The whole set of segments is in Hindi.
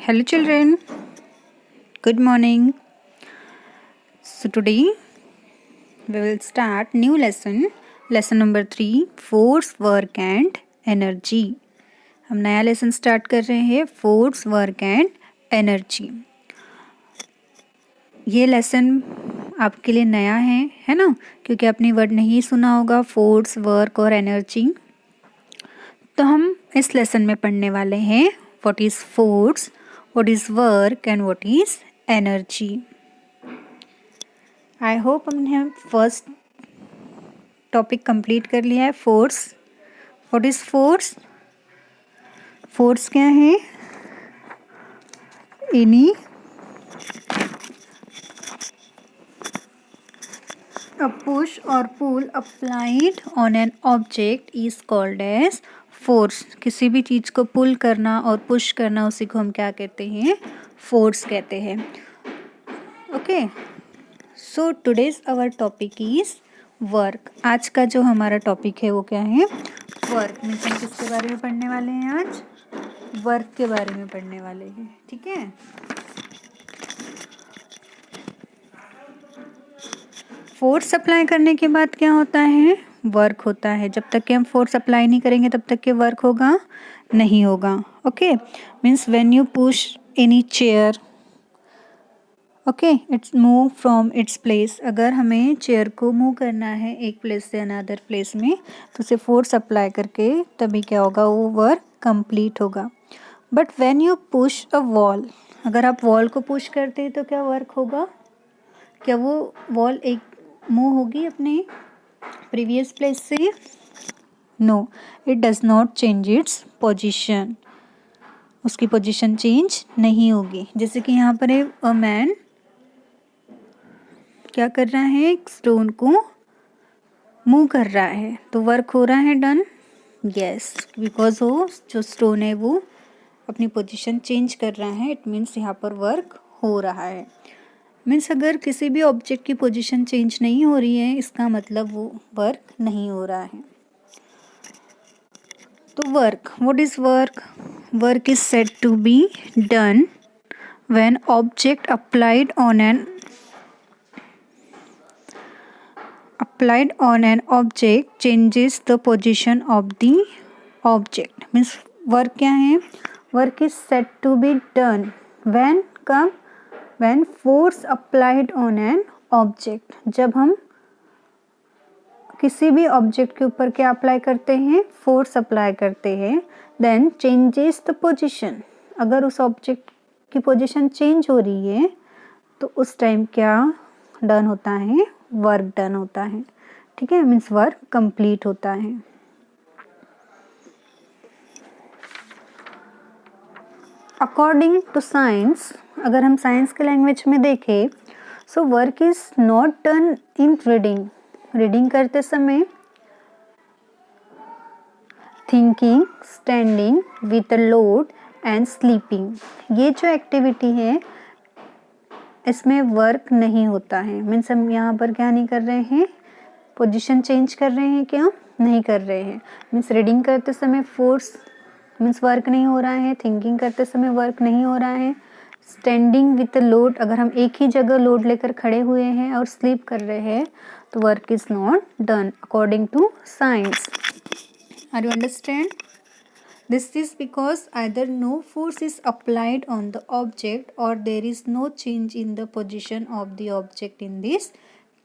Hello children, good morning. So today we will start new lesson number 3, force, work and energy. हम नया लेसन स्टार्ट कर रहे हैं, फोर्स, वर्क एंड एनर्जी. ये लेसन आपके लिए नया है ना, क्योंकि आपने वर्ड नहीं सुना होगा फोर्स, वर्क और एनर्जी. तो हम इस लेसन में पढ़ने वाले हैं what is force, what is work and what is energy. I hope हमने फर्स्ट टॉपिक कंप्लीट कर लिया है, force. What is force? Force क्या है? Any a push or pull applied on an object is called as force. किसी भी चीज़ को पुल करना और पुश करना, उसी को हम क्या कहते हैं? फोर्स कहते हैं. Okay, so today's our topic is work. आज का जो हमारा टॉपिक है वो क्या है? वर्क. मीन्स हम किसके बारे में पढ़ने वाले हैं आज? वर्क के बारे में पढ़ने वाले हैं. ठीक है. फोर्स अप्लाई करने के बाद क्या होता है? वर्क होता है. जब तक कि हम फोर्स अप्लाई नहीं करेंगे तब तक के वर्क होगा नहीं होगा. Okay, means when you push any chair, okay, it's move from its place. अगर हमें चेयर को मूव करना है एक प्लेस से अनदर प्लेस में, तो उसे फोर्स अप्लाई करके तभी क्या होगा? वो वर्क कंप्लीट होगा. But when you push a wall, अगर आप वॉल को पुश करते हैं तो क्या वर्क होगा? क्या वो वॉल एक मूव होगी अपने प्रीवियस प्लेस से? No, it does not change its position. उसकी पोजीशन चेंज नहीं होगी. जैसे कि यहाँ पर अ मैन क्या कर रहा है? एक स्टोन को मूव कर रहा है, तो वर्क हो रहा है डन. यस, बिकॉज वो जो स्टोन है वो अपनी पोजीशन चेंज कर रहा है. इट मीन्स यहाँ पर वर्क हो रहा है. मीन्स अगर किसी भी ऑब्जेक्ट की पोजीशन चेंज नहीं हो रही है, इसका मतलब वो वर्क नहीं हो रहा है. तो work, what is work? Work is said to be done when object applied on an object changes the position of the object. Means work क्या है? Work is said to be done when कब? When force applied on an object. जब हम किसी भी ऑब्जेक्ट के ऊपर क्या अप्लाई करते हैं? फोर्स अप्लाई करते हैं. Then changes the position. अगर उस ऑब्जेक्ट की पोजीशन चेंज हो रही है तो उस टाइम क्या डन होता है? वर्क डन होता है. ठीक है, मीन्स वर्क कंप्लीट होता है. अकॉर्डिंग टू साइंस, अगर हम साइंस के लैंग्वेज में देखें, so work is not done in reading. Reading करते समय thinking, standing with a load and sleeping, ये जो एक्टिविटी है इसमें वर्क नहीं होता है. मीन्स हम यहाँ पर क्या नहीं कर रहे हैं? पोजीशन चेंज कर रहे हैं? क्या नहीं कर रहे हैं? मीन्स रीडिंग करते समय फोर्स मीन्स वर्क नहीं हो रहा है. थिंकिंग करते समय वर्क नहीं हो रहा है. स्टैंडिंग विथ लोड, अगर हम एक ही जगह लोड लेकर खड़े हुए हैं और स्लीप कर रहे हैं तो work is not done according to science. Are you understand? This is because either no force is applied on the object or there is no change in the position of the object in this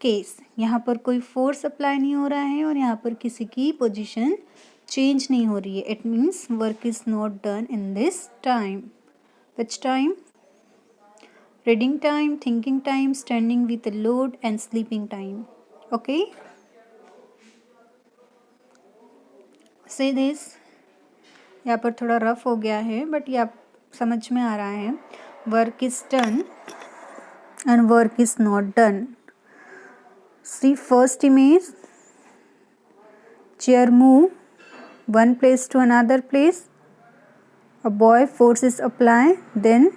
case. यहाँ पर कोई फोर्स अप्लाई नहीं हो रहा है और यहाँ पर किसी की पोजीशन चेंज नहीं हो रही है. It means work is not done in this time. Which time? Reading time, thinking time, standing with load and sleeping time. Okay, से दिस. यहाँ पर थोड़ा रफ हो गया है बट ये आप समझ में आ रहा है. Work is done and work is not done. See first image, chair move one place to another place. A boy forces apply, then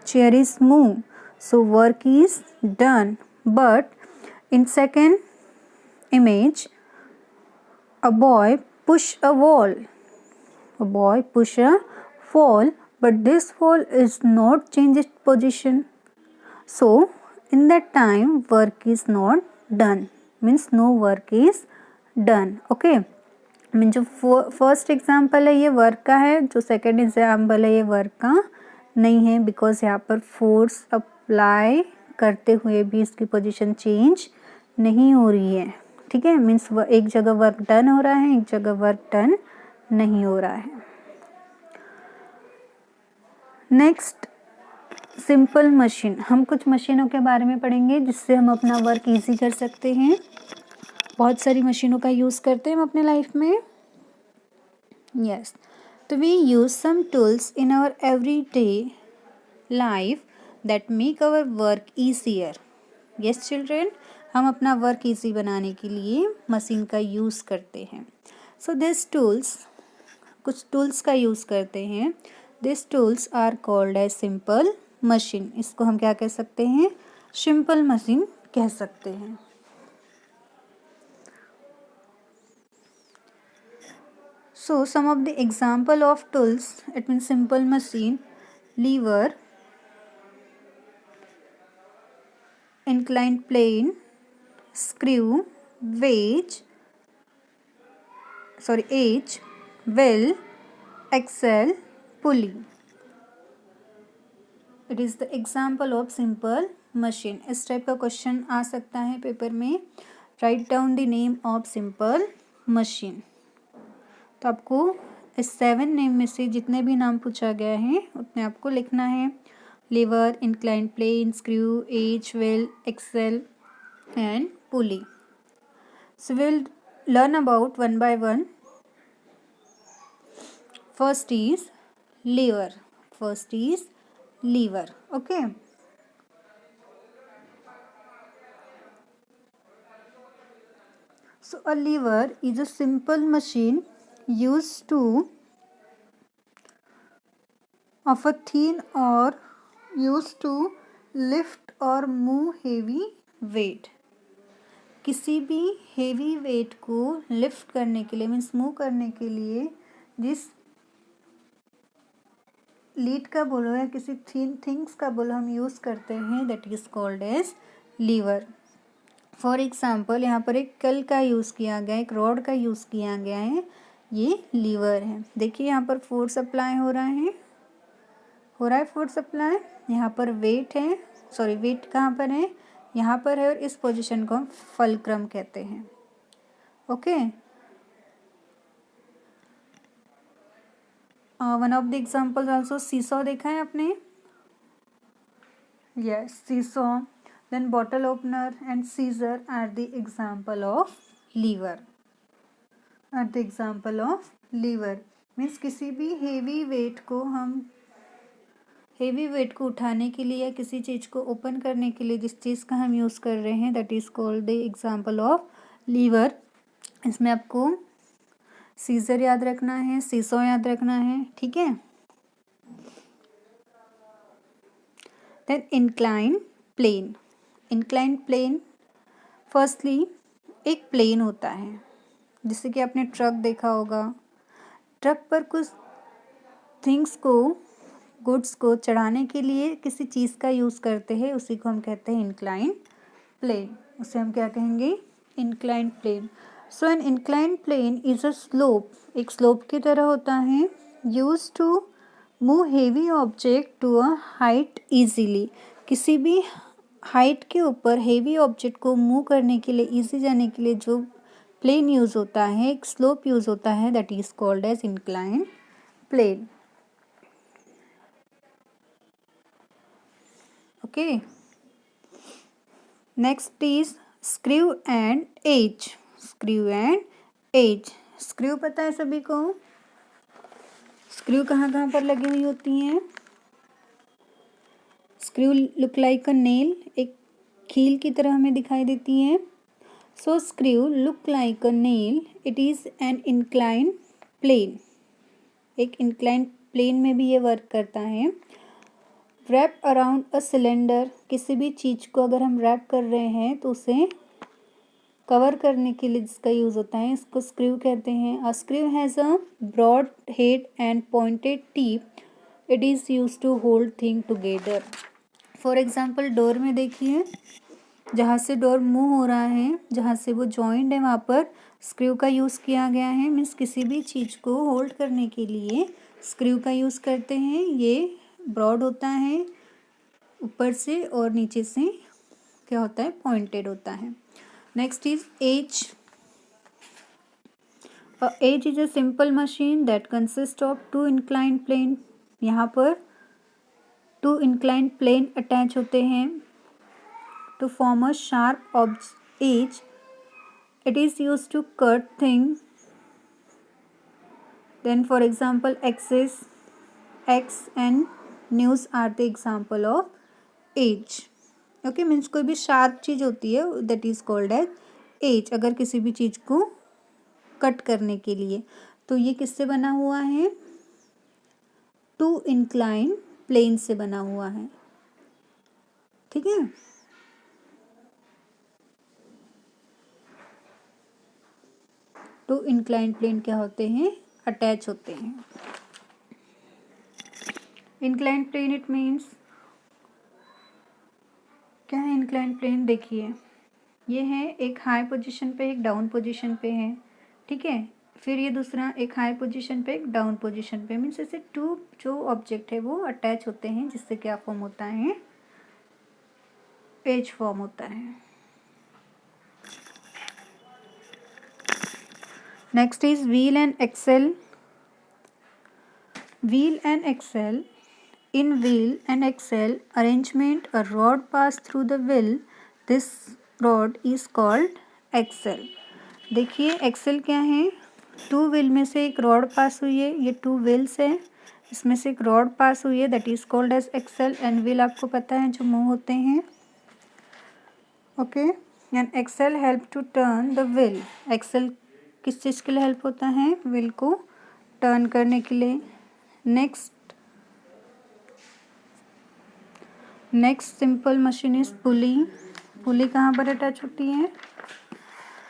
chair is moved, so work is done. But in second image, a boy push a wall. A boy push a wall but this ball is not change its position. So in that time work is not done, means no work is done. Okay, mean जो फर्स्ट एग्जाम्पल है ये वर्क का है, जो सेकंड एग्जाम्पल है ये वर्क का नहीं है, बिकॉज यहाँ पर फोर्स अप्लाई करते हुए भी इसकी पोजीशन चेंज नहीं हो रही है. ठीक है, मीन्स एक जगह वर्क डन हो रहा है, एक जगह वर्क डन नहीं हो रहा है. Next simple machine. हम कुछ मशीनों के बारे में पढ़ेंगे जिससे हम अपना वर्क इजी कर सकते हैं. बहुत सारी मशीनों का यूज़ करते हैं हम अपने लाइफ में. यस, तो we use some tools in our every day life that make our work easier. Yes children, हम अपना वर्क इजी बनाने के लिए मशीन का यूज़ करते हैं. सो दिस टूल्स, कुछ टूल्स का यूज़ करते हैं. This tools are called as simple machine. इसको हम क्या कह सकते हैं? सिंपल मशीन कह सकते हैं. So some of the example of tools, it means simple machine: lever, inclined plane, screw, edge, wheel, axle, pulley. It is the example of simple machine. इस टाइप का क्वेश्चन आ सकता है पेपर में. Write down the name of simple machine. तो आपको इस 7 नेम में से जितने भी नाम पूछा गया है उतने आपको लिखना है. Lever, inclined plane, screw, wedge, wheel, axle and pulley. So will learn about one by one. First is lever. Okay, so a lever is a simple machine used to of a thin or used to lift or move heavy weight. किसी भी हेवी वेट को लिफ्ट करने के लिए, मीन्स मूव करने के लिए जिस लीड का बोलो या किसी थिंग्स का बोलो हम यूज़ करते हैं, that is called as lever. For example यहाँ पर एक कल का यूज़ किया गया, एक रॉड का यूज़ किया गया है, ये लीवर है. देखिए यहाँ पर फोर्स अप्लाई हो रहा है फोर्स अप्लाई. यहाँ पर वेट है, सॉरी वेट कहाँ पर है? यहाँ पर है, और इस पोजीशन को हम फलक्रम कहते हैं. Okay, one of the examples also seesaw देखा है आपने? Yes, seesaw. Then bottle opener and scissor are the example of lever. Means किसी भी हेवी वेट को उठाने के लिए या किसी चीज़ को ओपन करने के लिए जिस चीज़ का हम यूज़ कर रहे हैं, that is called the example of lever. इसमें आपको सीजर याद रखना है, सीसॉ याद रखना है. ठीक है. Then incline plane. फर्स्टली एक प्लेन होता है, जैसे कि आपने ट्रक देखा होगा. ट्रक पर कुछ गुड्स को चढ़ाने के लिए किसी चीज़ का यूज़ करते हैं, उसी को हम कहते हैं इंक्लाइन प्लेन. उसे हम क्या कहेंगे? Incline plane. So an incline plane is a slope, एक स्लोप की तरह होता है. Use to move heavy object to a height easily. किसी भी हाइट के ऊपर हेवी ऑब्जेक्ट को मूव करने के लिए, इजी जाने के लिए जो प्लेन यूज़ होता है, एक स्लोप यूज़ होता है, that is called as incline plane. Okay, next is screw and wedge. Screw पता है सभी को? स्क्रू कहाँ कहाँ पर लगी हुई होती हैं? Screw look like a nail, एक कील की तरह हमें दिखाई देती है. So screw look like a nail. It is an incline plane. एक इंक्लाइन प्लेन में भी ये वर्क करता है. Wrap around a cylinder. किसी भी चीज़ को अगर हम रैप कर रहे हैं तो उसे कवर करने के लिए जिसका यूज़ होता है, इसको स्क्रू कहते हैं. A screw has a broad head and pointed tip it is use to hold thing together. For example door में देखिए, जहाँ से डोर मूव हो रहा है, जहाँ से वो जॉइंट है वहाँ पर स्क्रू का यूज़ किया गया है। मीन्स किसी भी चीज़ को होल्ड करने के लिए स्क्रू का यूज़ करते हैं। ये ब्रॉड होता है ऊपर से और नीचे से क्या होता है, पॉइंटेड होता है। Next is wedge. Wedge is a simple machine that consist of two inclined plane. यहाँ पर टू इंक्लाइंड प्लेन अटैच होते हैं to form a sharp edge. It is used to cut things. Then for example axis, X and news are the example of edge. Okay, means कोई भी शार्प चीज़ होती है that is called as edge, अगर किसी भी चीज़ को कट करने के लिए। तो ये किससे बना हुआ है, टू इंक्लाइन प्लेन से बना हुआ है। ठीक है, टू इंक्लाइन प्लेन क्या होते हैं, अटैच होते हैं। इंक्लाइन प्लेन इट मीन्स क्या है, इंक्लाइन प्लेन देखिए ये है एक हाई पोजीशन पे, एक डाउन पोजीशन पे है। ठीक है, फिर ये दूसरा एक हाई पोजीशन पे, एक डाउन पोजीशन पे। मीन्स ऐसे टू जो ऑब्जेक्ट है वो अटैच होते हैं, जिससे क्या फॉर्म होता है, एज फॉर्म होता है। Next is wheel and axle. Wheel and axle. In wheel and axle arrangement, a rod pass through the wheel. This rod is called axle. देखिए एक्सेल क्या है, टू व्हील में से एक रॉड पास हुई है, ये टू व्हील्स है, इसमें से एक रॉड पास हुई है, that is called as axle. And wheel आपको पता है जो मूव होते हैं। Okay, and axle help to turn the wheel. Axle किस चीज़ के लिए हेल्प होता है, व्हील को टर्न करने के लिए। Next simple machine is pulley. Pulley कहाँ पर अटैच होती है,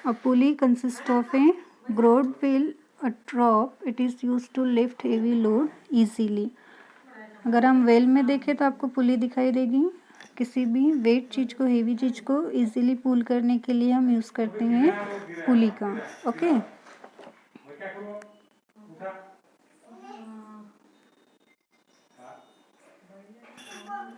a pulley consist of a broad wheel, a drop, it is use to lift heavy load easily. अगर हम व्हील में देखें तो आपको पुली दिखाई देगी, किसी भी वेट चीज़ को, हेवी चीज़ को इजीली पुल करने के लिए हम यूज़ करते हैं पुली का। ओके,